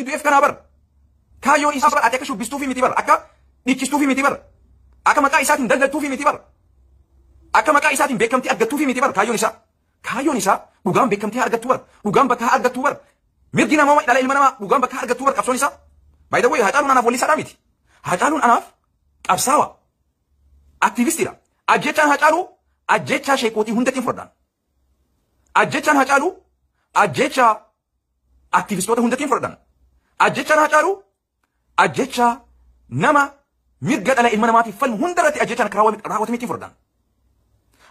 inni du'eef kanaa bara. Kaayyoon isaa bara ati akka shubbistuufi miti bara. Akka dhiichistuufi miti bara. Akka maqaa isaatiin daldaltuufi miti bara. Akka maqaa isaatiin beekamtii argattuufi miti bara kaayyoon isaa. Kaayyoon isaa dhugaan beekamtii argattu bara. Dhugaan bakka argattu bara. Mirgi namaa dhala ilma namaa dhugaan bakka argattu bara qabsoon isaa. By the way, Haacaaluun anaaf walli isaa miti. Haacaaluun anaaf qabsaawa. Aktivistiidha. Ajjechaan Haacaaluu ajjechaa sheekootii hundattiin furdaan. Ajjechaan Haacaaluu ajjechaa aktivistoota hundattiin furdaan. Ajjechaan Haacaaluu ajjechaa nama mirga dhala ilma namaatiif falmu hundarratti ajjechaan raawwatameettiin furdaan.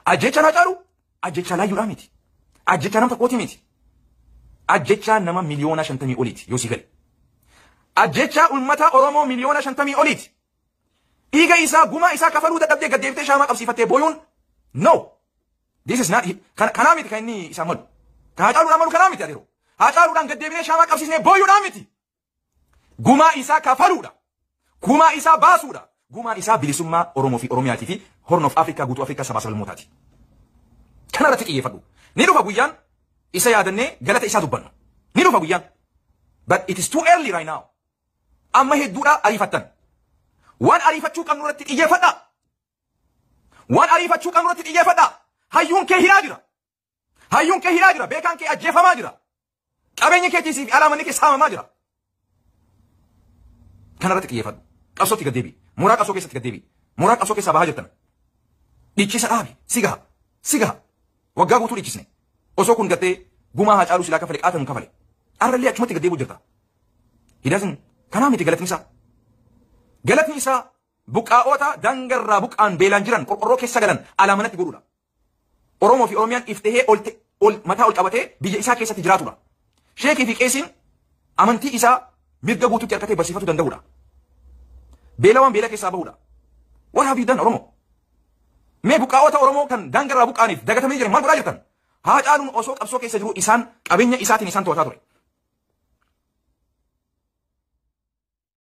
Ajjechaan Haacaaluu ajjechaa laayyuudhaa miti. Ajjechaa nama tokkooti miti. Ajjechaa nama miliyoona 50 oliiti yoo si gale. Ajjechaa uummata Oromoo miliyoona 50 oliiti. Dhiiga isaa gumaa isaa kafaluu dadhabdee gaddeebitee shaamaa qabsiifattee booyuun no. This is not kanaa miti kan inni isaa malu. Kan Haacaaluudhaan malu kanaa miti adeero. Haacaaluudhaan gaddeebinee shaamaa qabsiisnee booyuudhaa miti. Gumaa isaa kafaluudha. Gumaa isaa baasuudha. Gumaa isaa bilisummaa Oromoo fi Oromiyaatii fi Horn of Africa guutuu Afrikaa sabaa sablammootaati. Kanarratti xiyyeeffadhu. Ni dhufa guyyaan isa yaadannee galata isaa dubbannu. Ni dhufa guyyaan. But it is too early right now. Amma hedduudha ariifattan. Waan ariifachuu qabnu irratti xiyyeeffadha. Waan ariifachuu qabnu irratti xiyyeeffadha. Hayyuun kee hiraa jira. Hayyuun kee hiraa jira. Beekaan kee ajjeefamaa jira. Qabeenya keetiisii fi alaamanni kee saamamaa jira. Kanarratti xiyyeeffadhu. Qabsootti gaddeebi. Mooraa qabsoo keessatti gaddeebi. Mooraa qabsoo keessaa bahaa jirtan. Dhiichisa dhaabi. Sigaha. Sigaha. Waggaa guutuu dhiichisne. Osoo kun gattee gumaa Haacaaluu silaa kafale qaatan kafale. Arrallee achumatti gaddeebi'u jirta. Hidhatin kanaa miti galatni isaa. Galatni isaa buqqaa'oota dangarraa buqqaan beelaan jiran qorqorroo keessa galan alaamanatti godhuudha. Oromoo fi Oromiyaan iftehee mataa ol qabatee biyya isaa keessatti jiraatudha. Sheekii fi qeesiin amantii isaa mirga guutuutti harkatee barsiifachuu danda'udha. Beelawaan beela keessaa bahudha. What have you done Oromoo? Mee buqqaa'oota Oromoo kan dangarraa buqqaaniif dagatamanii jiran maal godhaa jirtan? Haacaaluun osoo qabsoo keessa jiru isaan qabeenya isaatiin isaan to'ataa ture.